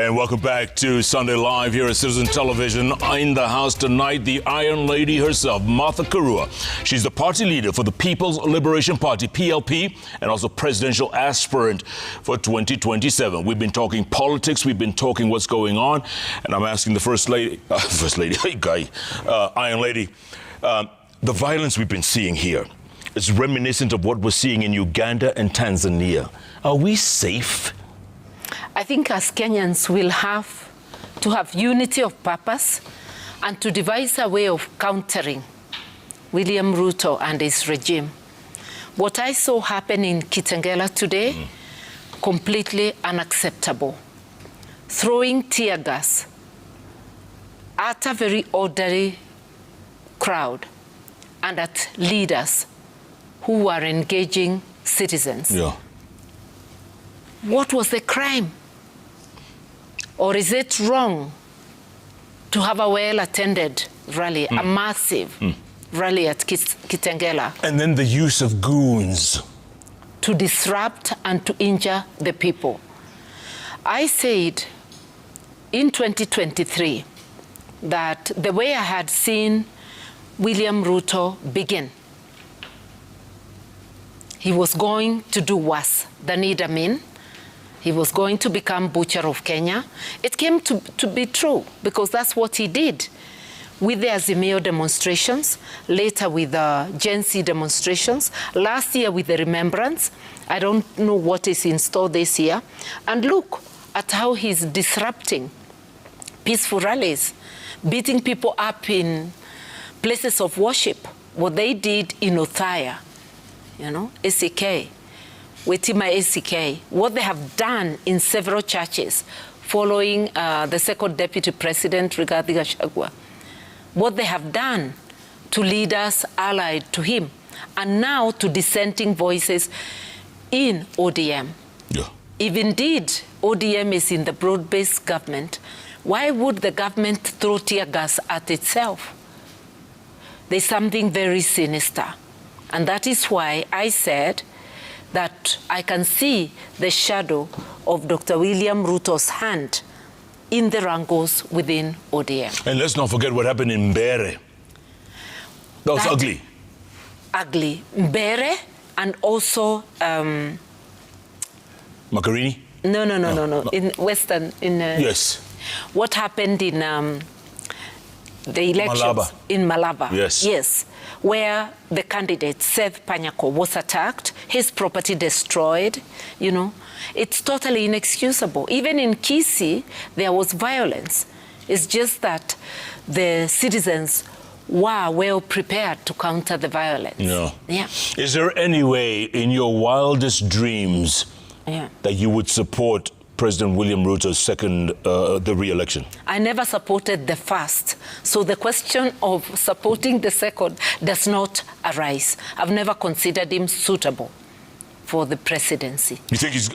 And welcome back to Sunday Live here at Citizen Television. In the house tonight, the Iron Lady herself, Martha Karua. She's the party leader for the People's Liberation Party, PLP, and also presidential aspirant for 2027. We've been talking politics, we've been talking what's going on, and I'm asking the First Lady, Iron Lady, the violence we've been seeing here is reminiscent of what we're seeing in Uganda and Tanzania. Are we safe? I think as Kenyans will have to have unity of purpose and to devise a way of countering William Ruto and his regime. What I saw happen in Kitengela today, completely unacceptable. Throwing tear gas at a very orderly crowd and at leaders who are engaging citizens. Yeah. What was the crime? Or is it wrong to have a well-attended rally, a massive rally at Kitengela? And then the use of goons. To disrupt and to injure the people. I said in 2023 that the way I had seen William Ruto begin, he was going to do worse than Idi Amin. He was going to become Butcher of Kenya. It came to be true because that's what he did with the Azimio demonstrations, later with the Gen Z demonstrations, last year with the Remembrance. I don't know what is in store this year. And look at how he's disrupting peaceful rallies, beating people up in places of worship, what they did in Othaya, you know, ACK. Wetima ACK, what they have done in several churches following the second deputy president, Rigathi Gachagua, what they have done to leaders allied to him, and now to dissenting voices in ODM. Yeah. If indeed ODM is in the broad-based government, why would the government throw tear gas at itself? There's something very sinister, and that is why I said that I can see the shadow of Dr. William Ruto's hand in the wrangles within ODM. And let's not forget what happened in Mbere. That was ugly. Ugly. Mbere and also... Makareni? No. In Western... yes. What happened in the elections? Malaba. In Malaba. Yes. Yes. Where the candidate, Seth Panyako, was attacked, his property destroyed, you know. It's totally inexcusable. Even in Kisii, there was violence. It's just that the citizens were well prepared to counter the violence. Yeah. Yeah. Is there any way in your wildest dreams that you would support President William Ruto's second, the re-election? I never supported the first. So the question of supporting the second does not arise. I've never considered him suitable for the presidency. You think he's,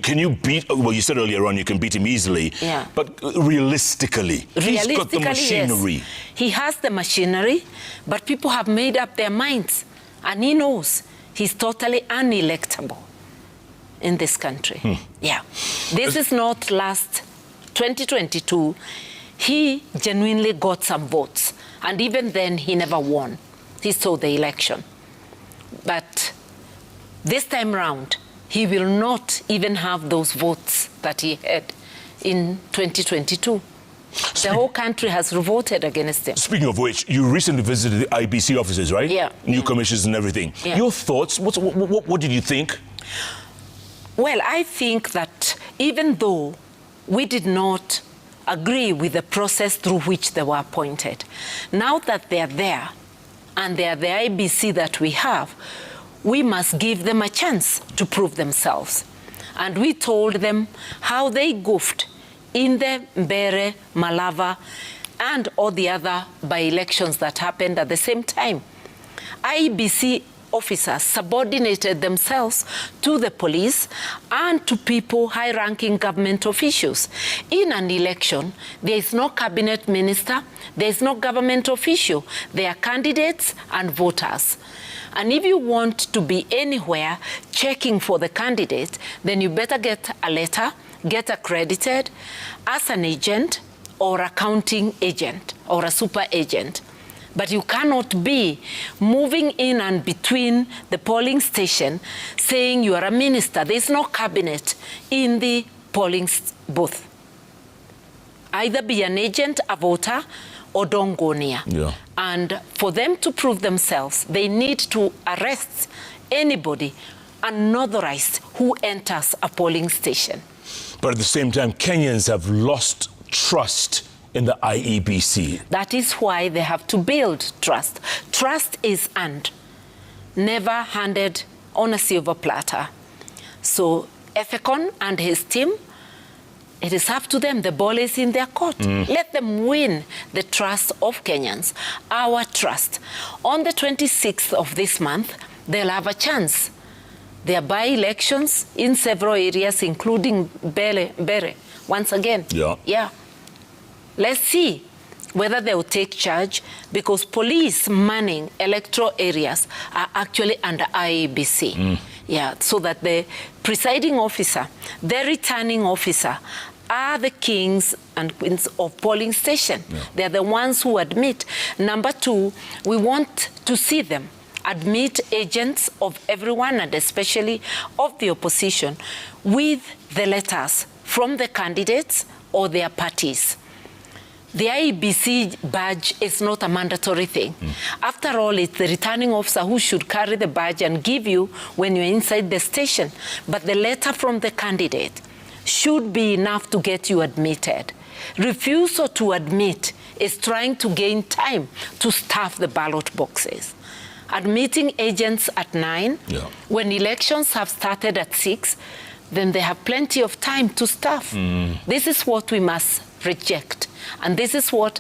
can you beat, well, you said earlier on you can beat him easily, but realistically, he's got the machinery. Yes. He has the machinery, but people have made up their minds, and he knows he's totally unelectable in this country. Yeah. This is not last 2022. He genuinely got some votes. And even then, he never won. He stole the election. But this time round, he will not even have those votes that he had in 2022. The whole country has revolted against him. Speaking of which, you recently visited the IBC offices, right? Yeah. New commissions and everything. Yeah. Your thoughts, what did you think? Well, I think that even though we did not agree with the process through which they were appointed, now that they're there and they're the IBC that we have, we must give them a chance to prove themselves. And we told them how they goofed in the Mbere, Malava, and all the other by-elections that happened at the same time. IBC officers subordinated themselves to the police and to people, high-ranking government officials. In an election, there is no cabinet minister, there is no government official. They are candidates and voters. And if you want to be anywhere checking for the candidate, then you better get a letter, get accredited as an agent or a counting agent or a super agent. But you cannot be moving in and between the polling station saying you are a minister. There's no cabinet in the polling booth. Either be an agent, a voter, or don't go near. Yeah. And for them to prove themselves, they need to arrest anybody unauthorized who enters a polling station. But at the same time, Kenyans have lost trust in the IEBC. That is why they have to build trust. Trust is earned, never handed on a silver platter. So Efekon and his team, it is up to them. The ball is in their court. Let them win the trust of Kenyans, our trust. On the 26th of this month, they'll have a chance. There are by-elections in several areas, including Bere, once again. Yeah. Let's see whether they will take charge, because police manning electoral areas are actually under IEBC. Yeah, so that the presiding officer, the returning officer, are the kings and queens of polling station. Yeah. They're the ones who admit. Number two, we want to see them admit agents of everyone, and especially of the opposition, with the letters from the candidates or their parties. The IEBC badge is not a mandatory thing. After all, it's the returning officer who should carry the badge and give you when you're inside the station. But the letter from the candidate should be enough to get you admitted. Refusal to admit is trying to gain time to stuff the ballot boxes. Admitting agents at 9, when elections have started at 6, then they have plenty of time to stuff. This is what we must reject. And this is what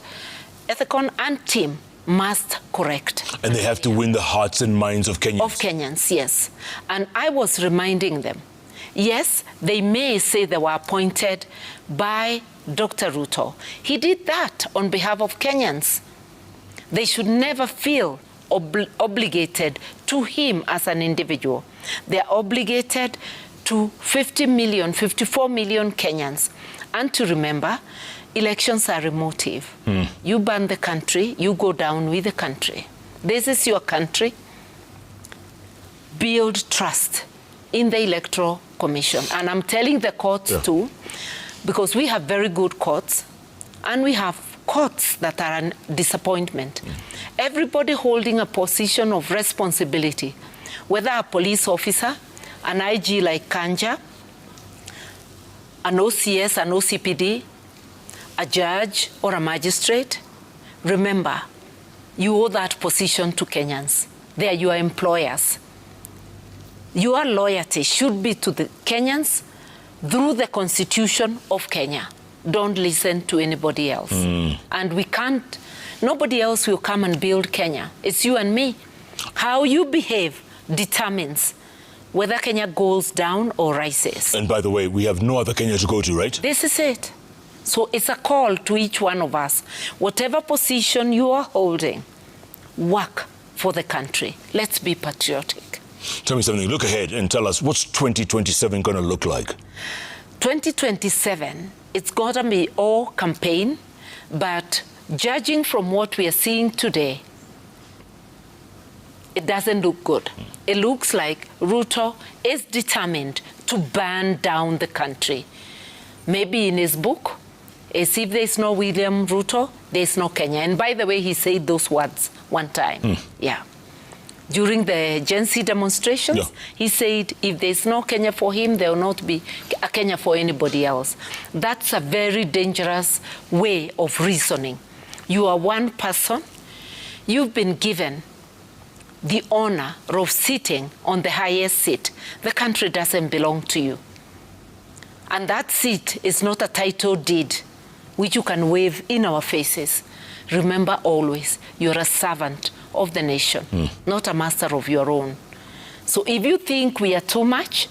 Efekon and team must correct. And they have to win the hearts and minds of Kenyans. Of Kenyans, yes. And I was reminding them, yes, they may say they were appointed by Dr. Ruto. He did that on behalf of Kenyans. They should never feel obligated to him as an individual. They are obligated to 50 million, 54 million Kenyans. And to remember, elections are emotive. You burn the country, you go down with the country. This is your country. Build trust in the Electoral Commission. And I'm telling the courts too, because we have very good courts, and we have courts that are a disappointment. Everybody holding a position of responsibility, whether a police officer, an IG like Kanja, an OCS, an OCPD, a judge or a magistrate, remember, you owe that position to Kenyans. They are your employers. Your loyalty should be to the Kenyans through the Constitution of Kenya. Don't listen to anybody else. And we can't, nobody else will come and build Kenya. It's you and me. How you behave determines whether Kenya goes down or rises. And by the way, we have no other Kenya to go to, right? This is it. So it's a call to each one of us. Whatever position you are holding, work for the country. Let's be patriotic. Tell me something. Look ahead and tell us, what's 2027 going to look like? 2027, it's going to be all campaign, but judging from what we are seeing today, it doesn't look good. It looks like Ruto is determined to burn down the country. Maybe in his book, as if there's no William Ruto, there's no Kenya. And by the way, he said those words one time. During the Gen Z demonstrations, he said if there's no Kenya for him, there will not be a Kenya for anybody else. That's a very dangerous way of reasoning. You are one person. You've been given the honor of sitting on the highest seat. The country doesn't belong to you. And that seat is not a title deed which you can wave in our faces. Remember always, you're a servant of the nation, not a master of your own. So if you think we are too much,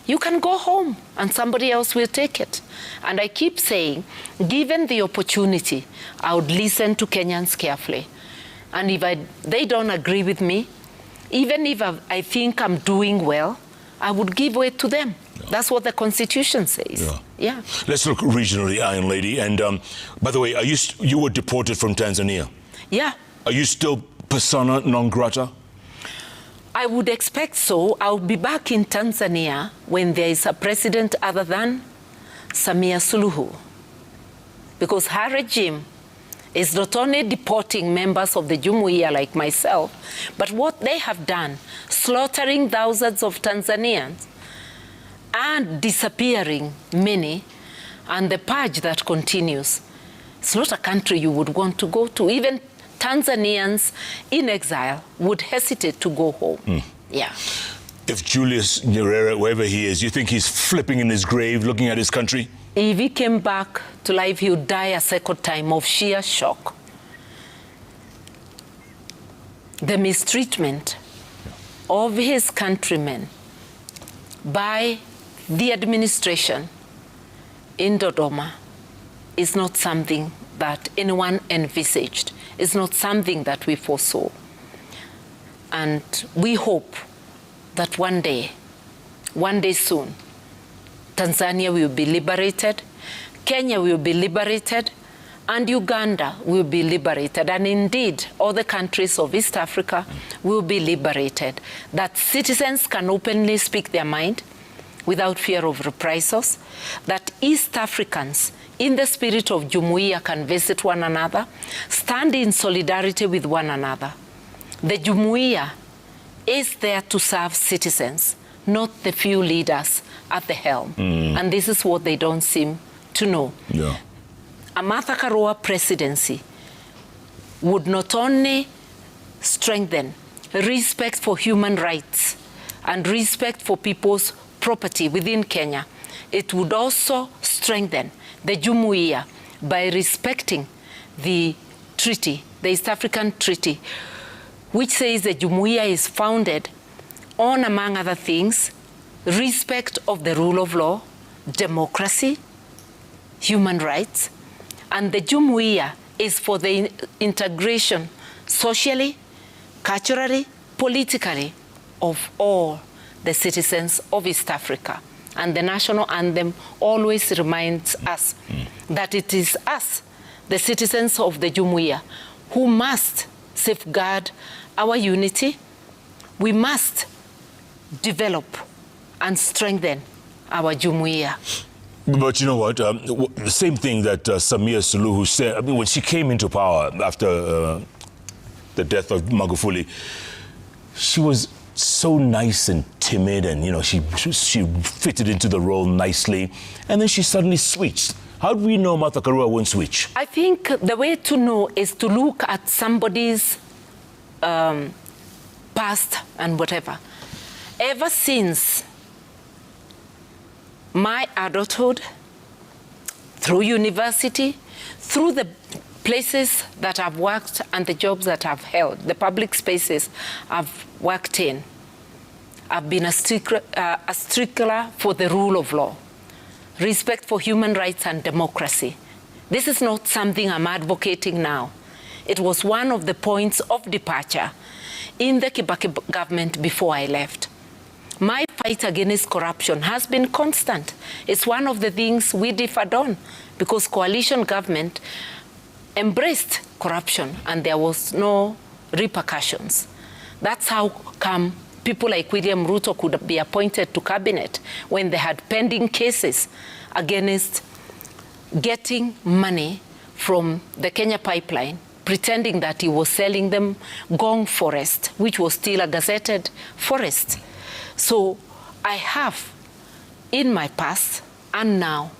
you can go home and somebody else will take it. And I keep saying, given the opportunity, I would listen to Kenyans carefully. And if they don't agree with me, even if I think I'm doing well, I would give way to them. That's what the Constitution says. Yeah. Let's look regionally, Iron Lady. And by the way, you were deported from Tanzania? Yeah. Are you still persona non grata? I would expect so. I'll be back in Tanzania when there is a president other than Samia Suluhu. Because her regime is not only deporting members of the Jumuiya like myself, but what they have done, slaughtering thousands of Tanzanians and disappearing many, and the purge that continues. It's not a country you would want to go to. Even Tanzanians in exile would hesitate to go home. Yeah. If Julius Nyerere, wherever he is, you think he's flipping in his grave looking at his country? If he came back to life, he would die a second time of sheer shock. The mistreatment of his countrymen by the administration in Dodoma is not something that anyone envisaged. It's not something that we foresaw. And we hope that one day soon, Tanzania will be liberated, Kenya will be liberated, and Uganda will be liberated. And indeed, all the countries of East Africa will be liberated. That citizens can openly speak their mind without fear of reprisals. That East Africans, in the spirit of Jumuiya, can visit one another, stand in solidarity with one another. The Jumuiya is there to serve citizens, not the few leaders at the helm. And this is what they don't seem to know. Yeah. A Martha Karua presidency would not only strengthen respect for human rights and respect for people's property within Kenya, it would also strengthen the Jumuiya by respecting the treaty, the East African Treaty, which says the Jumuiya is founded on, among other things, respect of the rule of law, democracy, human rights, and the Jumuiya is for the integration socially, culturally, politically of all the citizens of East Africa. And the national anthem always reminds us that it is us, the citizens of the Jumuiya, who must safeguard our unity. We must develop and strengthen our Jumuiya. But you know what? The same thing that Samia Suluhu said, I mean, when she came into power after the death of Magufuli, she was so nice and timid, and you know, she fitted into the role nicely, and then she suddenly switched. How do we know Martha Karua won't switch? I think the way to know is to look at somebody's past and whatever. Ever since my adulthood, through university, through the places that I've worked and the jobs that I've held, the public spaces I've worked in, I've been a stickler for the rule of law, respect for human rights and democracy. This is not something I'm advocating now. It was one of the points of departure in the Kibaki government before I left. My fight against corruption has been constant. It's one of the things we differed on because coalition government embraced corruption and there was no repercussions. That's how come people like William Ruto could be appointed to cabinet when they had pending cases against getting money from the Kenya pipeline, pretending that he was selling them Gong forest, which was still a gazetted forest. So I have, in my past and now,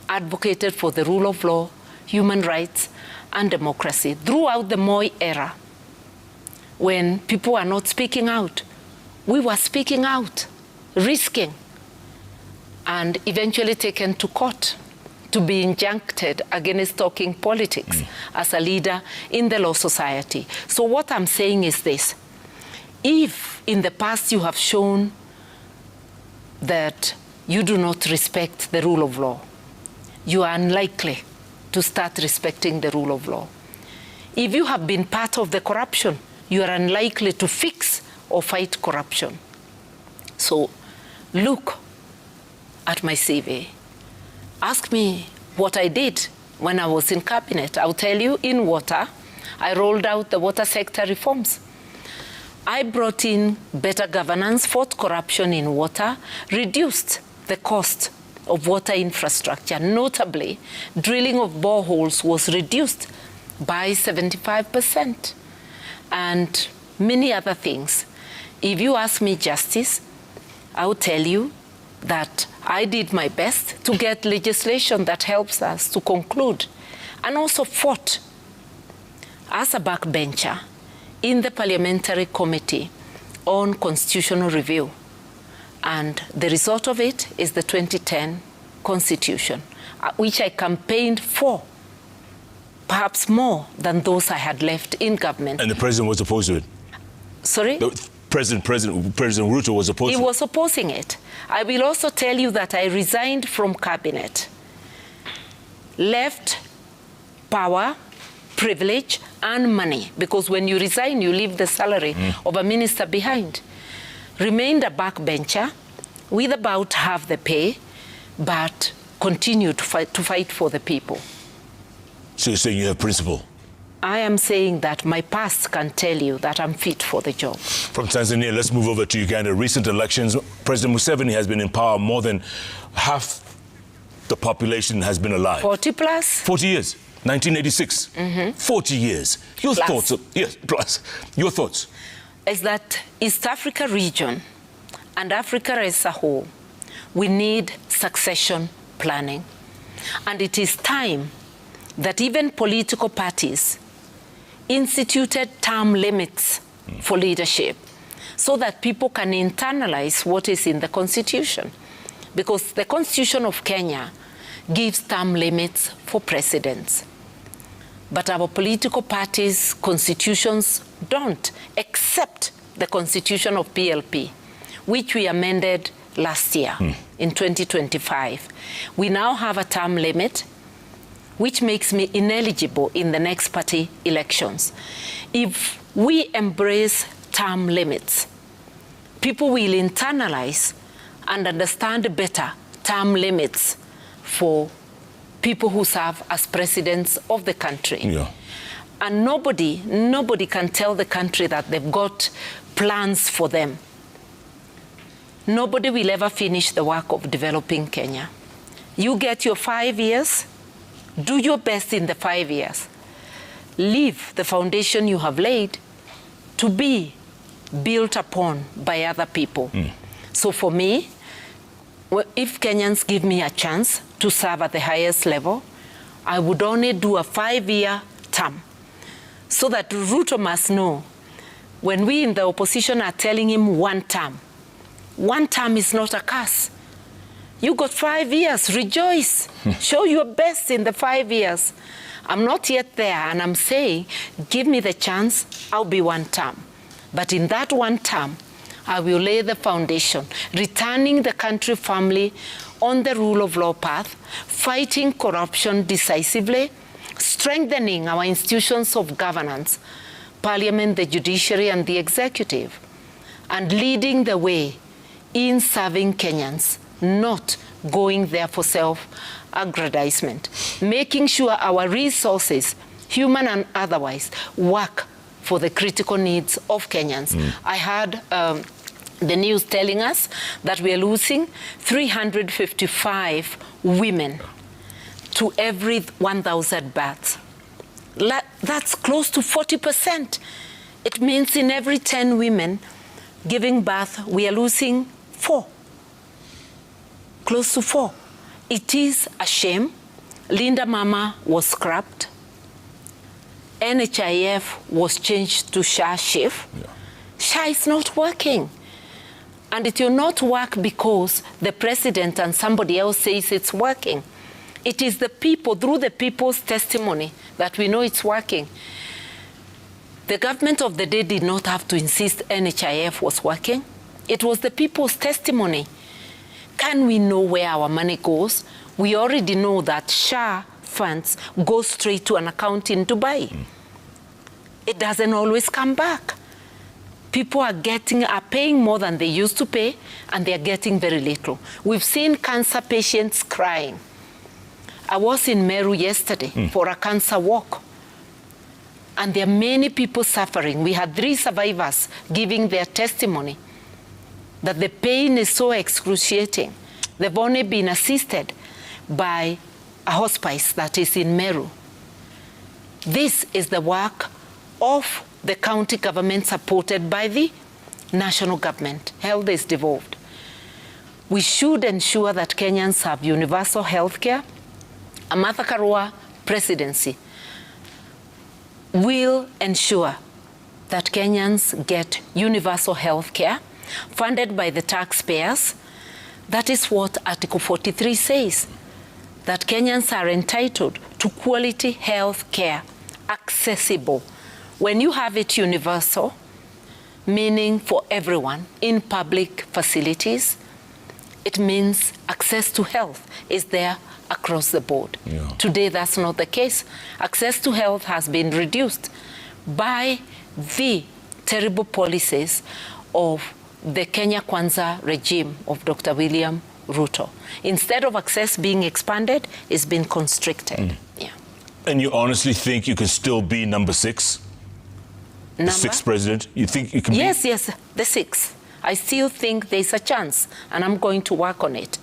advocated for the rule of law, human rights, and democracy throughout the Moi era. When people were not speaking out, we were speaking out, risking, and eventually taken to court to be injuncted against talking politics as a leader in the law society. So what I'm saying is this: if in the past you have shown that you do not respect the rule of law, you are unlikely to start respecting the rule of law. If you have been part of the corruption, you are unlikely to fix or fight corruption. So look at my CV. ask me what I did when I was in cabinet. I'll tell you, in water, I rolled out the water sector reforms. I brought in better governance, fought corruption in water, reduced the cost of water infrastructure. Notably, drilling of boreholes was reduced by 75%, and many other things. If you ask me justice, I will tell you that I did my best to get legislation that helps us to conclude, and also fought as a backbencher in the Parliamentary Committee on Constitutional Review. And the result of it is the 2010 Constitution, which I campaigned for, perhaps more than those I had left in government. And the president was opposed to it? Sorry? President Ruto was opposed to it? He was opposing it. I will also tell you that I resigned from cabinet, left power, privilege, and money, because when you resign, you leave the salary of a minister behind. Remained a backbencher with about half the pay, but continued to fight for the people. So you're saying you have principle? I am saying that my past can tell you that I'm fit for the job. From Tanzania, let's move over to Uganda. Recent elections, President Museveni has been in power. More than half the population has been alive. 40 plus? 40 years. 1986. 40 years. Your Plus. thoughts? Yes, plus. Your thoughts? Is that East Africa region and Africa as a whole, we need succession planning. And it is time that even political parties instituted term limits for leadership so that people can internalize what is in the Constitution. Because the Constitution of Kenya gives term limits for presidents. But our political parties' constitutions don't, except the Constitution of PLP, which we amended last year in 2025. We now have a term limit, which makes me ineligible in the next party elections. If we embrace term limits, people will internalize and understand better term limits for people who serve as presidents of the country. Yeah. And nobody can tell the country that they've got plans for them. Nobody will ever finish the work of developing Kenya. You get your 5 years, do your best in the 5 years. Leave the foundation you have laid to be built upon by other people. So for me, if Kenyans give me a chance to serve at the highest level, I would only do a 5-year term, so that Ruto must know, when we in the opposition are telling him one term is not a curse. You got 5 years, rejoice. Show your best in the 5 years. I'm not yet there, and I'm saying, give me the chance, I'll be one term. But in that one term, I will lay the foundation, returning the country firmly on the rule of law path, fighting corruption decisively, strengthening our institutions of governance, parliament, the judiciary, and the executive, and leading the way in serving Kenyans, not going there for self-aggrandizement, making sure our resources, human and otherwise, work for the critical needs of Kenyans. I heard the news telling us that we are losing 355 women to every 1,000 births. That's close to 40%. It means in every 10 women giving birth, we are losing 4. Close to 4. It is a shame. Linda Mama was scrapped. NHIF was changed to SHA shift. Yeah. SHA is not working. And it will not work because the president and somebody else says it's working. It is the people, through the people's testimony, that we know it's working. The government of the day did not have to insist NHIF was working. It was the people's testimony. Can we know where our money goes? We already know that SHA funds go straight to an account in Dubai. It doesn't always come back. People are paying more than they used to pay, and they're getting very little. We've seen cancer patients crying I was in Meru yesterday for a cancer walk. And there are many people suffering. We had 3 survivors giving their testimony that the pain is so excruciating. They've only been assisted by a hospice that is in Meru. This is the work of the county government supported by the national government. Health is devolved. We should ensure that Kenyans have universal health care. A Martha Karua presidency will ensure that Kenyans get universal health care funded by the taxpayers. That is what Article 43 says, that Kenyans are entitled to quality health care, accessible. When you have it universal, meaning for everyone in public facilities, it means access to health is there across the board. Yeah. Today, that's not the case. Access to health has been reduced by the terrible policies of the Kenya Kwanza regime of Dr. William Ruto. Instead of access being expanded, it's been constricted. Yeah. And you honestly think you can still be number 6? The 6th president? You think you can be? Yes, the 6th. I still think there's a chance, and I'm going to work on it.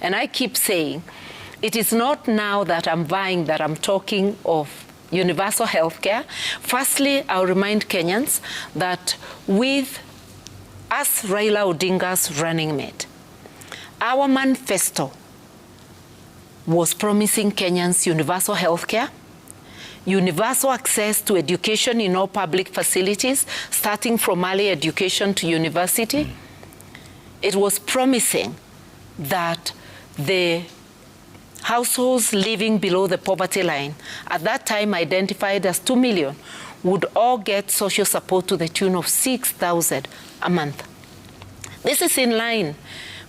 And I keep saying, it is not now that I'm vying that I'm talking of universal health care. Firstly, I'll remind Kenyans that with us, Raila Odinga's running mate, our manifesto was promising Kenyans universal health care, universal access to education in all public facilities, starting from early education to university. It was promising that the households living below the poverty line, at that time identified as 2 million, would all get social support to the tune of 6,000 a month. This is in line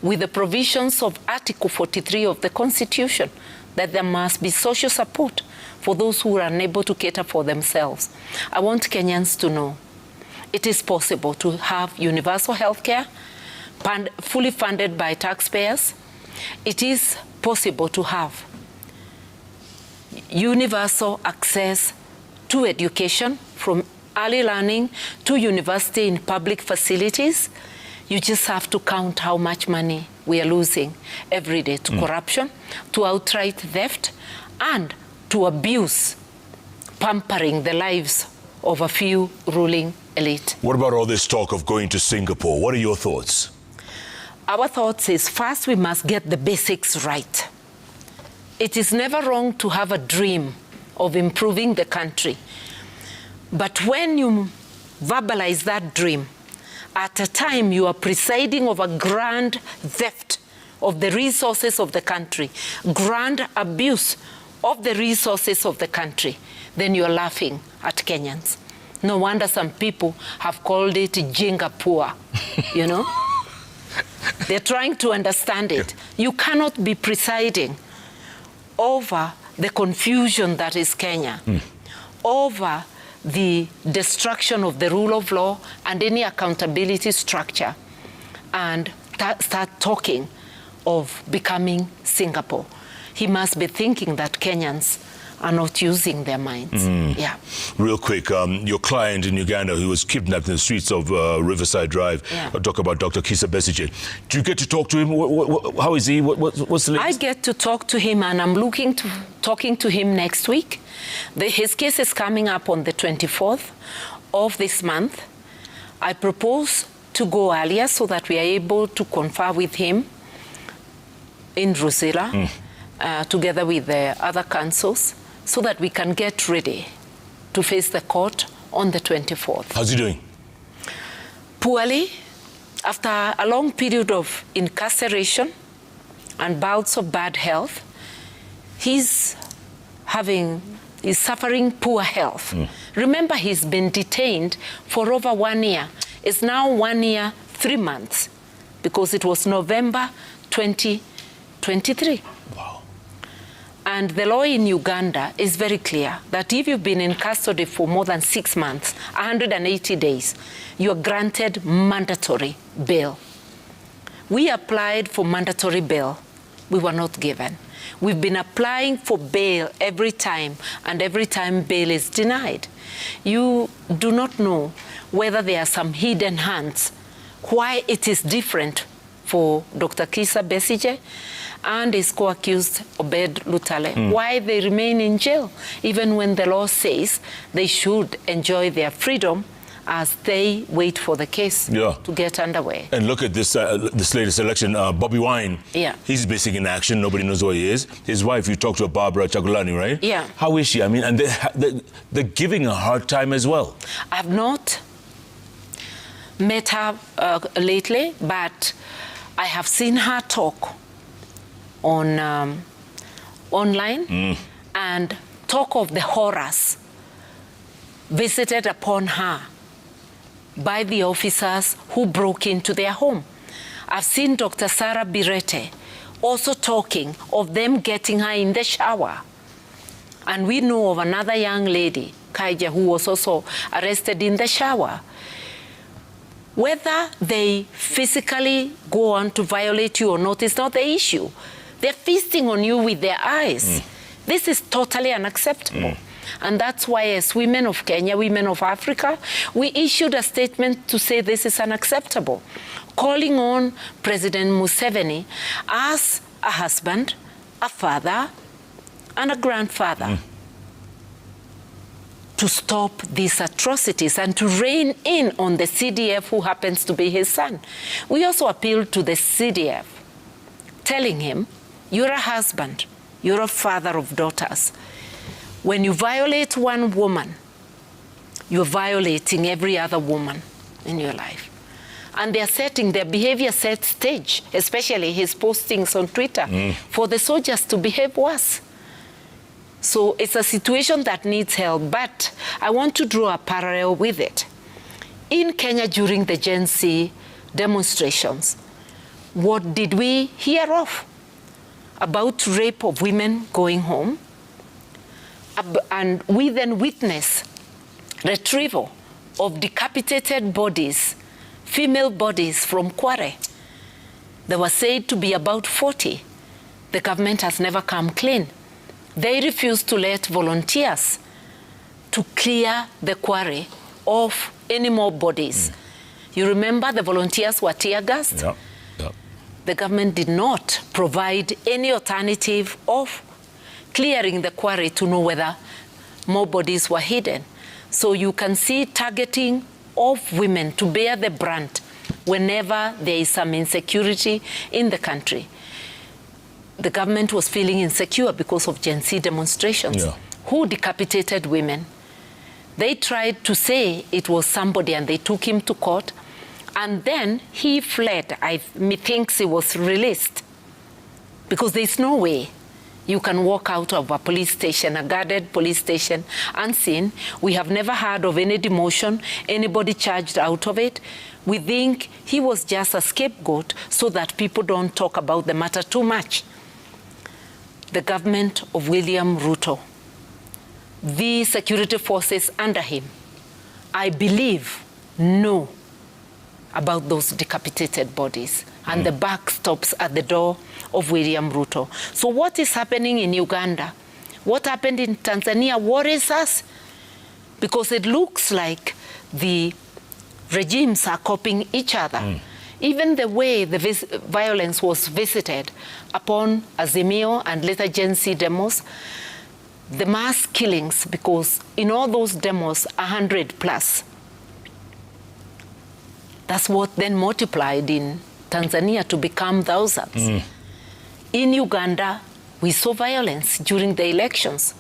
with the provisions of Article 43 of the Constitution, that there must be social support for those who are unable to cater for themselves. I want Kenyans to know it is possible to have universal health care, fully funded by taxpayers. It is possible to have universal access to education, from early learning to university in public facilities. You just have to count how much money we are losing every day to corruption, to outright theft, and to abuse, pampering the lives of a few ruling elite. What about all this talk of going to Singapore? What are your thoughts? Our thoughts is, first, we must get the basics right. It is never wrong to have a dream of improving the country. But when you verbalize that dream, at a time you are presiding over grand theft of the resources of the country, grand abuse of the resources of the country, then you are laughing at Kenyans. No wonder some people have called it Jingapur, you know? They're trying to understand it. You cannot be presiding over the confusion that is Kenya, over the destruction of the rule of law and any accountability structure, and start talking of becoming Singapore. He must be thinking that Kenyans are not using their minds. Yeah. Real quick, your client in Uganda who was kidnapped in the streets of Riverside Drive, talk about Dr. Kizza Besigye. Do you get to talk to him? How is he? What's the latest? I get to talk to him, and I'm looking to talking to him next week. His case is coming up on the 24th of this month. I propose to go earlier so that we are able to confer with him in Drusilla, together with the other councils, so that we can get ready to face the court on the 24th. How's he doing? Poorly. After a long period of incarceration and bouts of bad health, he's suffering poor health. Remember, he's been detained for over 1 year. It's now 1 year, 3 months, because it was November 2023. Wow. And the law in Uganda is very clear that if you've been in custody for more than 6 months, 180 days, you are granted mandatory bail. We applied for mandatory bail we were not given. We've been applying for bail every time, and every time bail is denied. You do not know whether there are some hidden hands, why it is different for Dr. Kizza Besigye and his co-accused Obed Lutale, why they remain in jail, even when the law says they should enjoy their freedom as they wait for the case to get underway. And look at this this latest election. Bobby Wine, he's basically in action. Nobody knows where he is. His wife, you talked to Barbara Chagulani, right? Yeah. How is she? I mean, and they're giving her a hard time as well. I've not met her lately, but I have seen her talk on online and talk of the horrors visited upon her by the officers who broke into their home. I've seen Dr. Sarah Birete also talking of them getting her in the shower. And we know of another young lady, Kaija, who was also arrested in the shower. Whether they physically go on to violate you or not is not the issue. They're feasting on you with their eyes. This is totally unacceptable. And that's why as women of Kenya, women of Africa, we issued a statement to say this is unacceptable, calling on President Museveni as a husband, a father, and a grandfather to stop these atrocities and to rein in on the CDF who happens to be his son. We also appealed to the CDF, telling him, you're a husband, you're a father of daughters. When you violate one woman, you're violating every other woman in your life. And they're setting, their behavior sets stage, especially his postings on Twitter, for the soldiers to behave worse. So it's a situation that needs help, but I want to draw a parallel with it. In Kenya during the Gen Z demonstrations, what did we hear of? About rape of women going home. And we then witness retrieval of decapitated bodies, female bodies from Kware. There were said to be about 40. The government has never come clean. They refused to let volunteers to clear the Kware of any more bodies. You remember the volunteers were tear gassed? Yeah. The government did not provide any alternative of clearing the quarry to know whether more bodies were hidden. So you can see targeting of women to bear the brunt whenever there is some insecurity in the country. The government was feeling insecure because of Gen Z demonstrations. Who decapitated women? They tried to say it was somebody and they took him to court. And then he fled. Methinks he was released because there's no way you can walk out of a police station, a guarded police station, unseen. We have never heard of any demotion, anybody charged out of it. We think he was just a scapegoat so that people don't talk about the matter too much. The government of William Ruto, the security forces under him, I believe, know about those decapitated bodies. And the buck stops at the door of William Ruto. So what is happening in Uganda? What happened in Tanzania worries us because it looks like the regimes are copying each other. Even the way the violence was visited upon Azimio and later Gen Z demos, the mass killings, because in all those demos, 100 plus. That's what then multiplied in Tanzania to become thousands. In Uganda, we saw violence during the elections.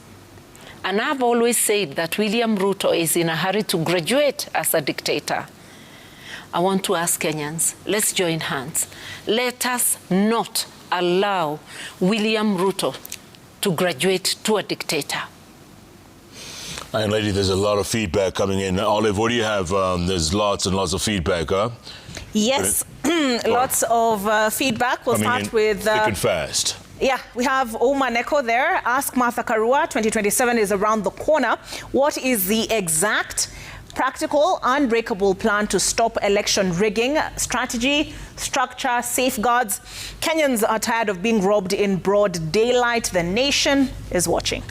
And I've always said that William Ruto is in a hurry to graduate as a dictator. I want to ask Kenyans, let's join hands. Let us not allow William Ruto to graduate to a dictator. And lady, there's a lot of feedback coming in. Olive, what do you have? There's lots and lots of feedback, huh? Yes, lots of feedback. We'll start with... thick and fast. Yeah, we have Oma Neko there. Ask Martha Karua, 2027 is around the corner. What is the exact Practical, unbreakable plan to stop election rigging, strategy, structure, safeguards. Kenyans are tired of being robbed in broad daylight. The nation is watching.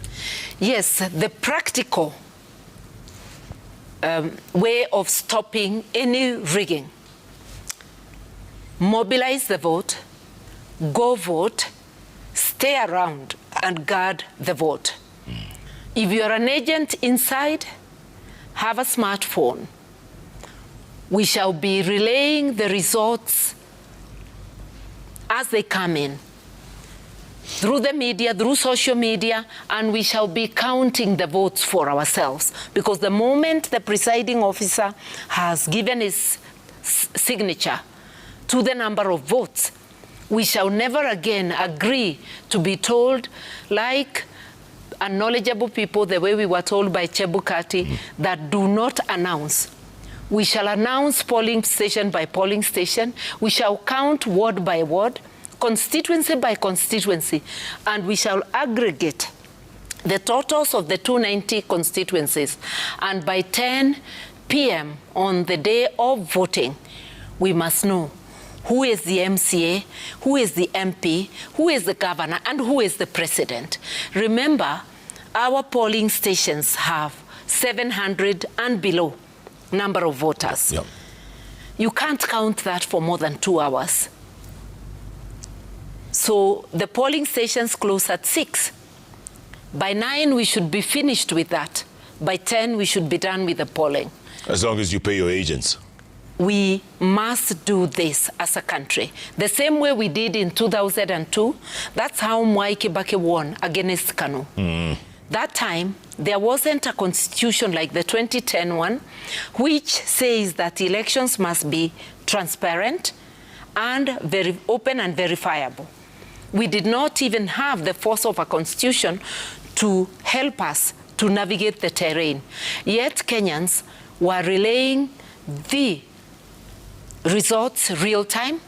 Yes, the practical way of stopping any rigging. Mobilize the vote, go vote, stay around and guard the vote. If you're an agent inside, have a smartphone. We shall be relaying the results as they come in through the media, through social media, and we shall be counting the votes for ourselves. Because the moment the presiding officer has given his signature to the number of votes, we shall never again agree to be told, like unknowledgeable people, the way we were told by Chebukati, that do not announce. We shall announce polling station by polling station. We shall count ward by ward, constituency by constituency, and we shall aggregate the totals of the 290 constituencies. And by 10 p.m. on the day of voting, we must know who is the MCA, who is the MP, who is the governor, and who is the president. Remember, our polling stations have 700 and below number of voters. Yep. You can't count that for more than 2 hours. So the polling stations close at 6. By 9, we should be finished with that. By 10, we should be done with the polling. As long as you pay your agents. We must do this as a country. The same way we did in 2002, that's how Mwai Kibaki won against Kanu. That time, there wasn't a constitution like the 2010 one, which says that elections must be transparent and very open and verifiable. We did not even have the force of a constitution to help us to navigate the terrain. Yet Kenyans were relaying the results real time.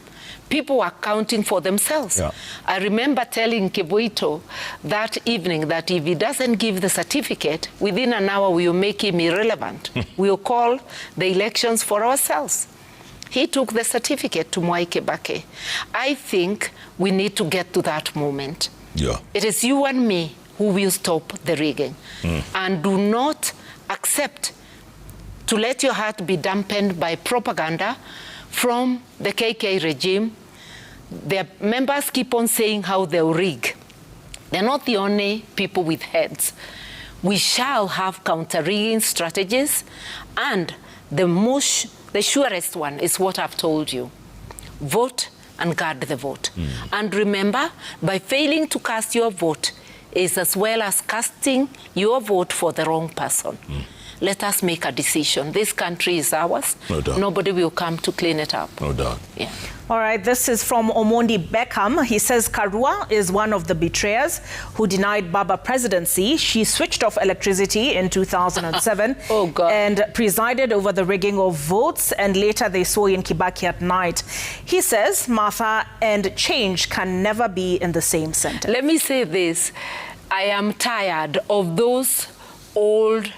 People were counting for themselves. Yeah. I remember telling Kibuito that evening that if he doesn't give the certificate, within an hour we will make him irrelevant. We will call the elections for ourselves. He took the certificate to Mwai Kibaki. I think we need to get to that moment. Yeah. It is you and me who will stop the rigging. And do not accept to let your heart be dampened by propaganda from the KK regime. Their members keep on saying how they'll rig. They're not the only people with heads. We shall have counter-rigging strategies, and the surest one is what I've told you. Vote and guard the vote. And remember, by failing to cast your vote is as well as casting your vote for the wrong person. Let us make a decision. This country is ours. No doubt. Nobody will come to clean it up. No doubt. Yeah. All right, this is from Omondi Beckham. He says Karua is one of the betrayers who denied Baba presidency. She switched off electricity in 2007 Oh, God. and presided over the rigging of votes, and later they saw in Kibaki at night. He says Martha and change can never be in the same sentence. Let me say this. I am tired of those old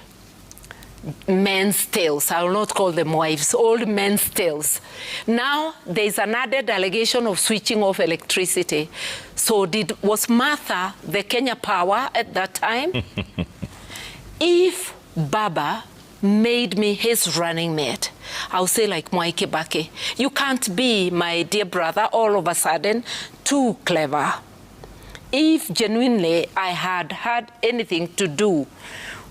men's tales. I will not call them wives, old men's tales. Now there's an added allegation of switching off electricity. So was Martha the Kenya power at that time? If Baba made me his running mate, I'll say like Mwai Kibaki, you can't be, my dear brother, all of a sudden too clever. If genuinely I had had anything to do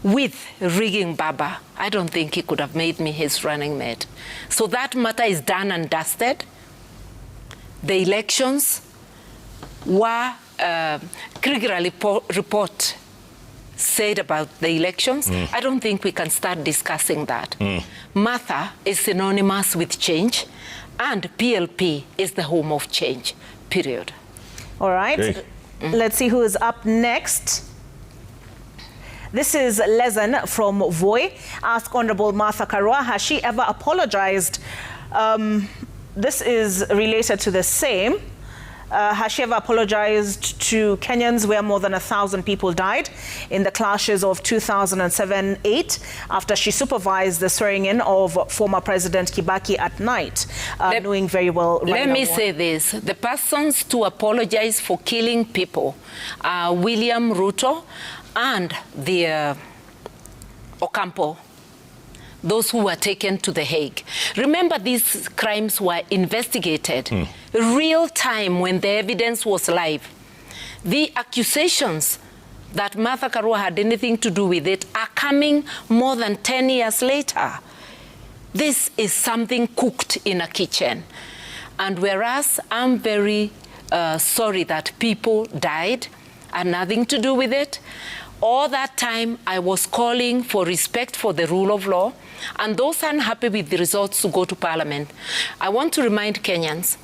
with rigging Baba, I don't think he could have made me his running mate. So that matter is done and dusted. The elections were, Kriegler report said about the elections. I don't think we can start discussing that. Martha is synonymous with change, and PLP is the home of change, period. All right, Okay. Let's see who is up next. This is Lezen from Voi. Ask Honorable Martha Karua, has she ever apologized? This is related to the same. Has she ever apologized to Kenyans where more than 1,000 people died in the clashes of 2007-8 after she supervised the swearing-in of former President Kibaki at night, knowing very well... Let me say this. The persons to apologize for killing people are William Ruto and the Ocampo, those who were taken to The Hague. Remember, these crimes were investigated real time when the evidence was live. The accusations that Martha Karua had anything to do with it are coming more than 10 years later. This is something cooked in a kitchen. And whereas I'm very sorry that people died, I had nothing to do with it, all that time I was calling for respect for the rule of law, and those unhappy with the results to go to Parliament. I want to remind Kenyans,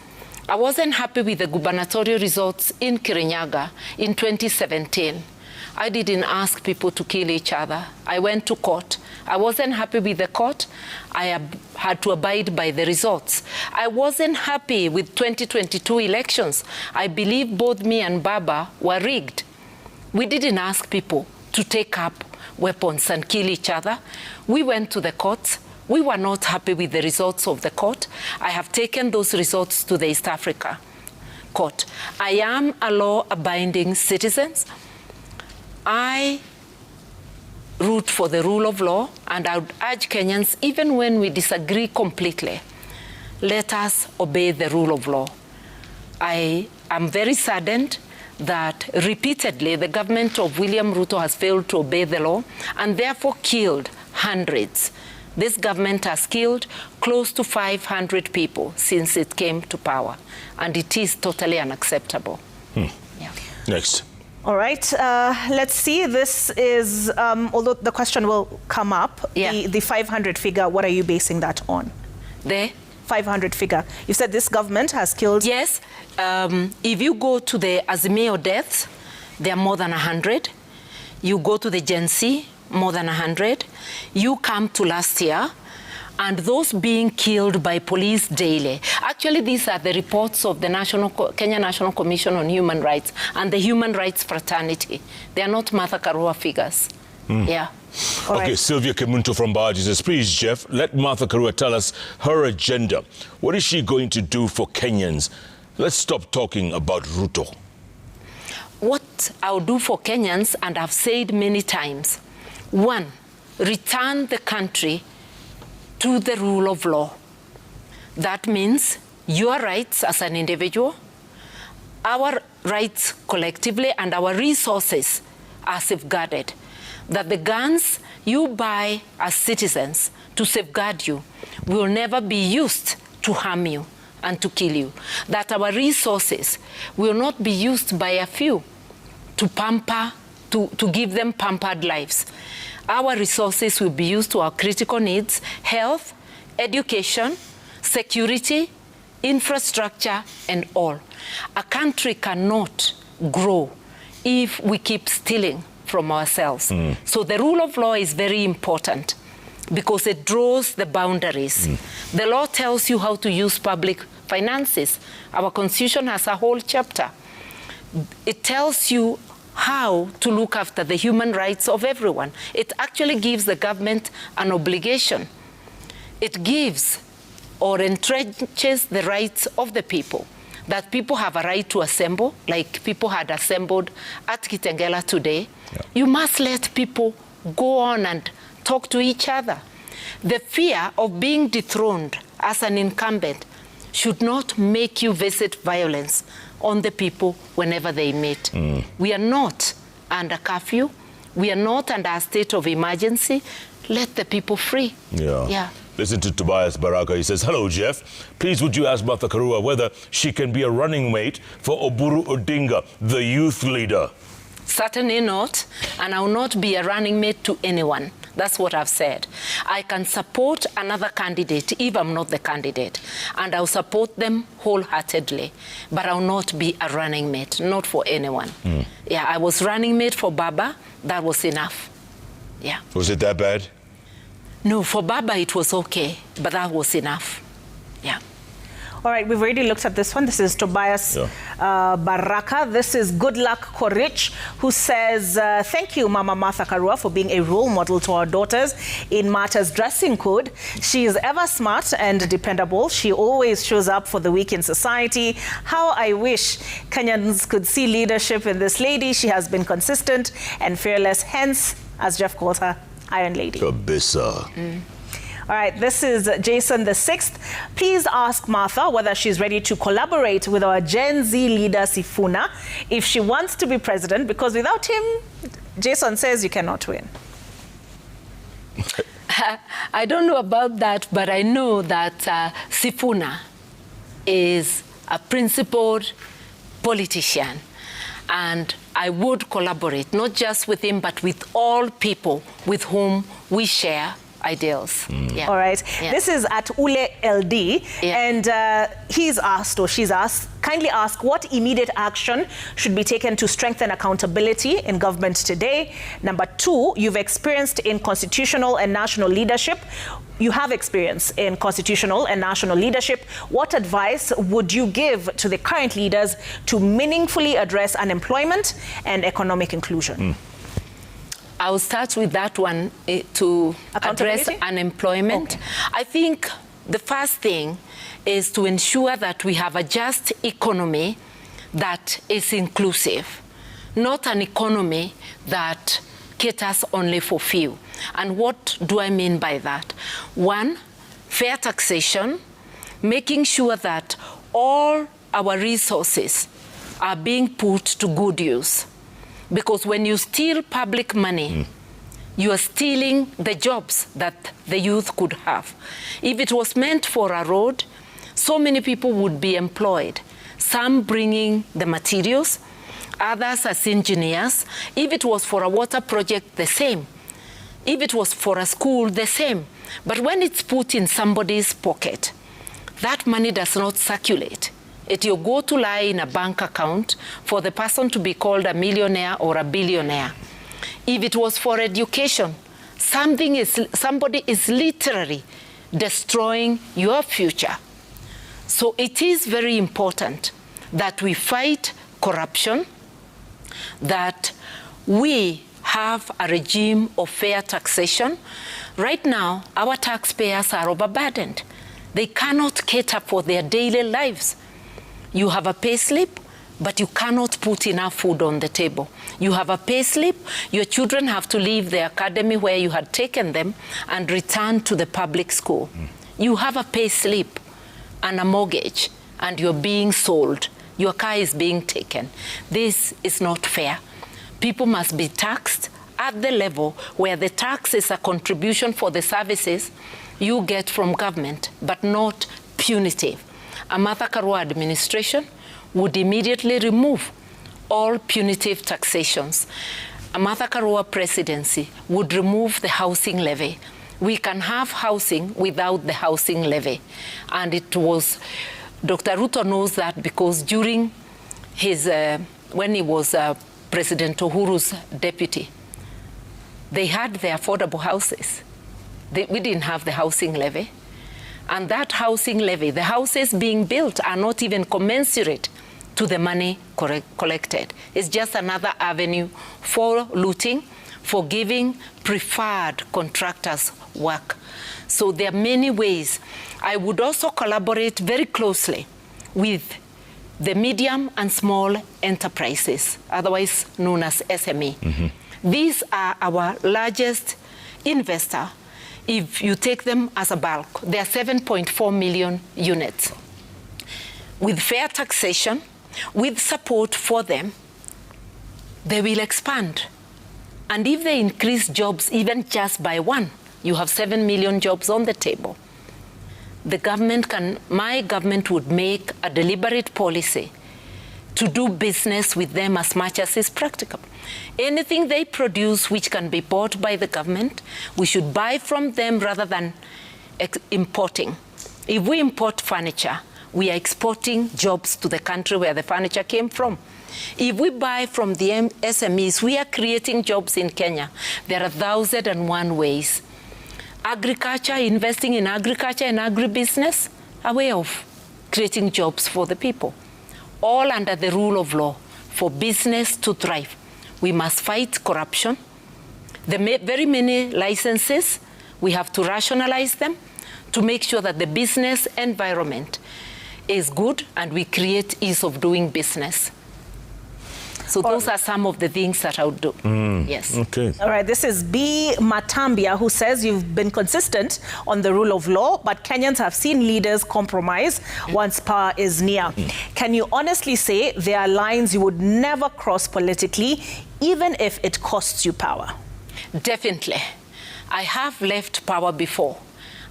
I wasn't happy with the gubernatorial results in Kirinyaga in 2017. I didn't ask people to kill each other. I went to court. I wasn't happy with the court. I had to abide by the results. I wasn't happy with 2022 elections. I believe both me and Baba were rigged. We didn't ask people to take up weapons and kill each other. We went to the courts. We were not happy with the results of the court. I have taken those results to the East Africa court. I am a law-abiding citizen. I root for the rule of law, and I would urge Kenyans, even when we disagree completely, let us obey the rule of law. I am very saddened that repeatedly the government of William Ruto has failed to obey the law and therefore killed hundreds. This government has killed close to 500 people since it came to power, and it is totally unacceptable. Yeah. Next. All right, let's see. This is, although the question will come up, the 500 figure, what are you basing that on? The 500 figure. You said this government has killed... Yes. If you go to the Azimio deaths, there are more than 100. You go to the Gen Z, more than 100. You come to last year, and those being killed by police daily. Actually, these are the reports of the Kenya National Commission on Human Rights and the Human Rights Fraternity. They are not Martha Karua figures. Yeah. All okay, right. Sylvia Kimunto from Baji says, please, Jeff, let Martha Karua tell us her agenda. What is she going to do for Kenyans? Let's stop talking about Ruto. What I'll do for Kenyans, and I've said many times, one, return the country to the rule of law. That means your rights as an individual, our rights collectively, and our resources are safeguarded. That the guns you buy as citizens to safeguard you will never be used to harm you and to kill you. That our resources will not be used by a few to pamper, to give them pampered lives. Our resources will be used to our critical needs: health, education, security, infrastructure, and all. A country cannot grow if we keep stealing from ourselves. So the rule of law is very important because it draws the boundaries. The law tells you how to use public finances. Our Constitution has a whole chapter. It tells you how to look after the human rights of everyone. It actually gives the government an obligation. It gives or entrenches the rights of the people, that people have a right to assemble, like people had assembled at Kitengela today. You must let people go on and talk to each other. The fear of being dethroned as an incumbent should not make you visit violence on the people whenever they meet. We are not under curfew. We are not under a state of emergency. Let the people free. Yeah. Listen to Tobias Baraka. He says, hello, Jeff. Please, would you ask Martha Karua whether she can be a running mate for Oburu Odinga, the youth leader? Certainly not, and I will not be a running mate to anyone. That's what I've said. I can support another candidate if I'm not the candidate, and I'll support them wholeheartedly, but I'll not be a running mate, not for anyone. Yeah, I was running mate for Baba. That was enough. Yeah. Was it that bad? No, for Baba it was okay, but that was enough. Yeah. All right, we've already looked at this one. This is Tobias Baraka. This is Good Luck Korich, who says, thank you, Mama Martha Karua, for being a role model to our daughters in matters dressing code. She is ever smart and dependable. She always shows up for the weak in society. How I wish Kenyans could see leadership in this lady. She has been consistent and fearless, hence, as Jeff calls her, Iron Lady. Kabisa. All right, this is Jason the 6th. Please ask Martha whether she's ready to collaborate with our Gen Z leader, Sifuna, if she wants to be president, because without him, Jason says you cannot win. I don't know about that, but I know that Sifuna is a principled politician, and I would collaborate, not just with him, but with all people with whom we share ideals. Yeah. All right. Yeah. This is at Ule LD, and he's asked, or she's asked, kindly ask what immediate action should be taken to strengthen accountability in government today. Number 2, you've experienced in constitutional and national leadership. You have experience in constitutional and national leadership. What advice would you give to the current leaders to meaningfully address unemployment and economic inclusion? I'll start with that one to address unemployment. Okay. I think the first thing is to ensure that we have a just economy that is inclusive, not an economy that caters only for few. And what do I mean by that? 1, fair taxation, making sure that all our resources are being put to good use. Because when you steal public money, you are stealing the jobs that the youth could have. If it was meant for a road, so many people would be employed. Some bringing the materials, others as engineers. If it was for a water project, the same. If it was for a school, the same. But when it's put in somebody's pocket, that money does not circulate. It will go to lie in a bank account for the person to be called a millionaire or a billionaire. If it was for education, somebody is literally destroying your future. So it is very important that we fight corruption, that we have a regime of fair taxation. Right now, our taxpayers are overburdened. They cannot cater for their daily lives. You have a pay slip, but you cannot put enough food on the table. You have a pay slip, your children have to leave the academy where you had taken them and return to the public school. You have a pay slip and a mortgage, and you're being sold. Your car is being taken. This is not fair. People must be taxed at the level where the tax is a contribution for the services you get from government, but not punitive. A Martha Karua administration would immediately remove all punitive taxations. A Martha Karua presidency would remove the housing levy. We can have housing without the housing levy. And it was, Dr. Ruto knows that because during his, when he was President Uhuru's deputy, they had the affordable houses. We didn't have the housing levy. And that housing levy, the houses being built are not even commensurate to the money collected. It's just another avenue for looting, for giving preferred contractors work. So there are many ways. I would also collaborate very closely with the medium and small enterprises, otherwise known as SME. These are our largest investor. If you take them as a bulk, there are 7.4 million units. With fair taxation, with support for them, they will expand. And if they increase jobs even just by 1, you have 7 million jobs on the table. The government my government would make a deliberate policy to do business with them as much as is practicable. Anything they produce which can be bought by the government, we should buy from them rather than importing. If we import furniture, we are exporting jobs to the country where the furniture came from. If we buy from the SMEs, we are creating jobs in Kenya. There are 1,001 ways. Agriculture, investing in agriculture and agribusiness, a way of creating jobs for the people, all under the rule of law. For business to thrive, we must fight corruption. The very many licenses, we have to rationalize them to make sure that the business environment is good and we create ease of doing business. So those are some of the things that I would do. Yes. Okay. All right, this is B. Matambia, who says you've been consistent on the rule of law, but Kenyans have seen leaders compromise once power is near. Can you honestly say there are lines you would never cross politically, even if it costs you power? Definitely. I have left power before.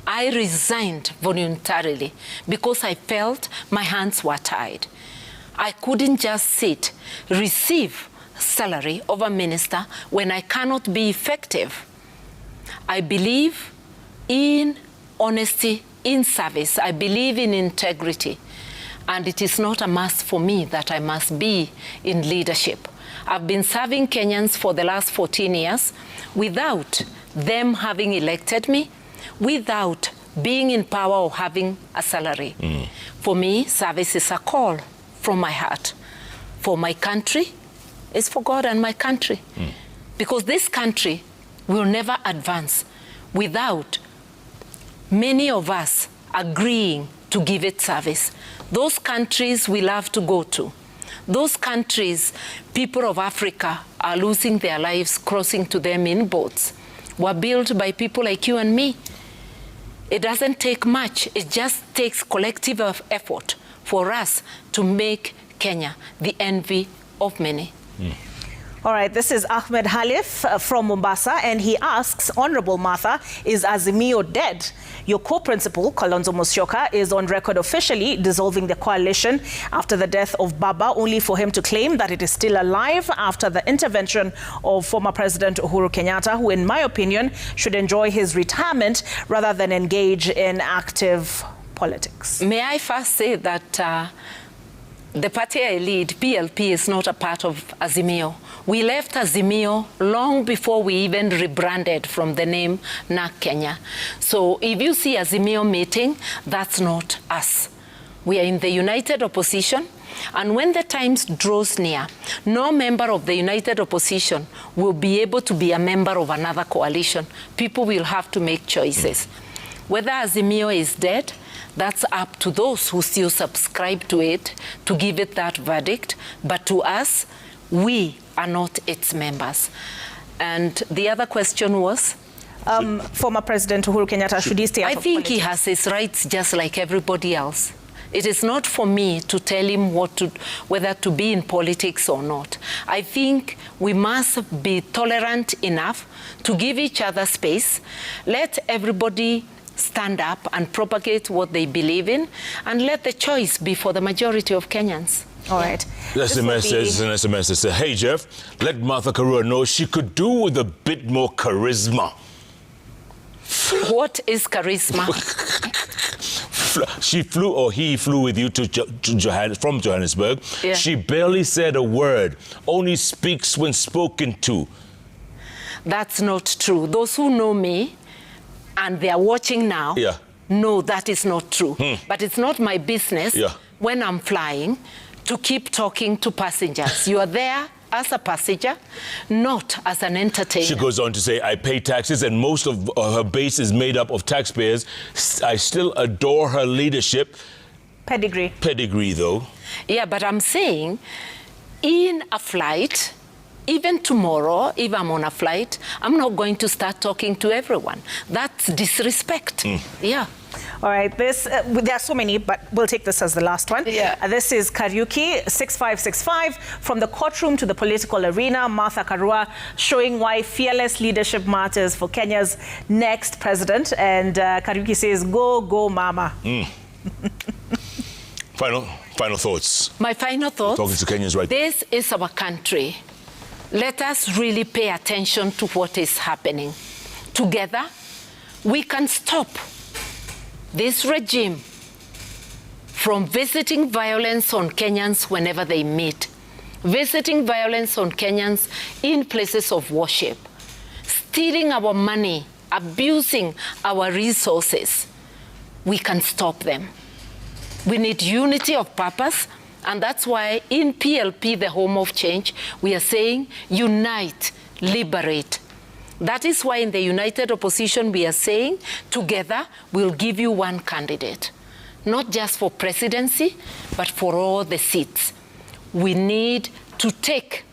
I resigned voluntarily because I felt my hands were tied. I couldn't just sit, receive salary of a minister when I cannot be effective. I believe in honesty, in service. I believe in integrity. And it is not a must for me that I must be in leadership. I've been serving Kenyans for the last 14 years without them having elected me, without being in power or having a salary. For me, service is a call from my heart. For my country, it's for God and my country. Because this country will never advance without many of us agreeing to give it service. Those countries we love to go to, those countries, people of Africa are losing their lives crossing to them in boats, were built by people like you and me. It doesn't take much. It just takes collective effort for us to make Kenya the envy of many. All right, this is Ahmed Halif from Mombasa, and he asks, Honorable Martha, is Azimio dead? Your co-principal, Kalonzo Musyoka, is on record officially dissolving the coalition after the death of Baba, only for him to claim that it is still alive after the intervention of former President Uhuru Kenyatta, who, in my opinion, should enjoy his retirement rather than engage in active politics. May I first say that the party I lead, PLP, is not a part of Azimio. We left Azimio long before we even rebranded from the name NAK Kenya. So if you see Azimio meeting, that's not us. We are in the united opposition, and when the times draws near, no member of the united opposition will be able to be a member of another coalition. People will have to make choices. Whether Azimio is dead, that's up to those who still subscribe to it to give it that verdict. But to us, we are not its members. And the other question was? Former President Uhuru Kenyatta, should he stay out of politics? He has his rights just like everybody else. It is not for me to tell him whether to be in politics or not. I think we must be tolerant enough to give each other space, let everybody stand up and propagate what they believe in, and let the choice be for the majority of Kenyans. All right. That's the message. An SMS says, hey, Jeff, let Martha Karua know she could do with a bit more charisma. What is charisma? She flew, or he flew with you from Johannesburg. Yeah. She barely said a word, only speaks when spoken to. That's not true. Those who know me, and they are watching now, know that is not true. But it's not my business when I'm flying to keep talking to passengers. You are there as a passenger, not as an entertainer. She goes on to say, I pay taxes and most of her base is made up of taxpayers. I still adore her leadership. Pedigree. Pedigree, though. Yeah, but I'm saying, in a flight, even tomorrow, if I'm on a flight, I'm not going to start talking to everyone. That's disrespect. Yeah. All right, there are so many, but we'll take this as the last one. Yeah. This is Kariuki, 6565, from the courtroom to the political arena, Martha Karua, showing why fearless leadership matters for Kenya's next president. And Kariuki says, go, go, mama. Final thoughts. My final thoughts? Talking to Kenyans right. This is our country. Let us really pay attention to what is happening. Together, we can stop this regime from visiting violence on Kenyans whenever they meet, visiting violence on Kenyans in places of worship, stealing our money, abusing our resources. We can stop them. We need unity of purpose. And that's why in PLP, the home of change, we are saying unite, liberate. That is why in the United Opposition, we are saying together we'll give you one candidate, not just for presidency, but for all the seats. We need to take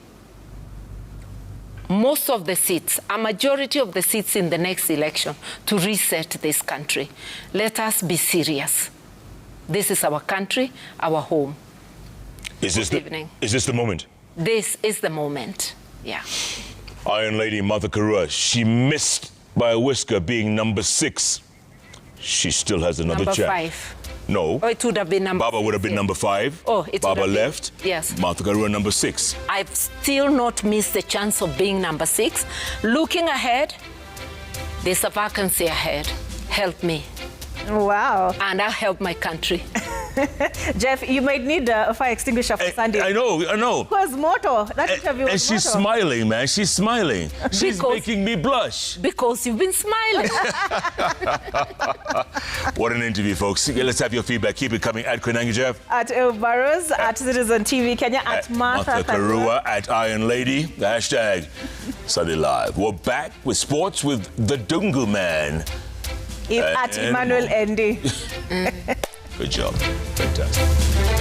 most of the seats, a majority of the seats in the next election to reset this country. Let us be serious. This is our country, our home. Is this the moment? This is the moment, yeah. Iron Lady Martha Karua, she missed by a whisker being number 6. She still has another chance. Number 5. No. Oh, it would have been number Baba would have been number 5. Oh, it Baba would have left. Been, yes. Martha Karua number 6. I've still not missed the chance of being number 6. Looking ahead, there's a vacancy ahead. Help me. Wow. And I'll help my country. Jeff, you might need a fire extinguisher for Sunday. I know. Was motto. That interview was and she's motto. Smiling, man. She's smiling. She's making me blush. Because you've been smiling. What an interview, folks. Let's have your feedback. Keep it coming at Koinange Jeff. At Barrows, at Citizen TV Kenya, at Martha Karua, at Iron Lady. The # Sunday Live. We're back with sports with the Dungu Man. At Emmanuel Endi. Good job. Fantastic.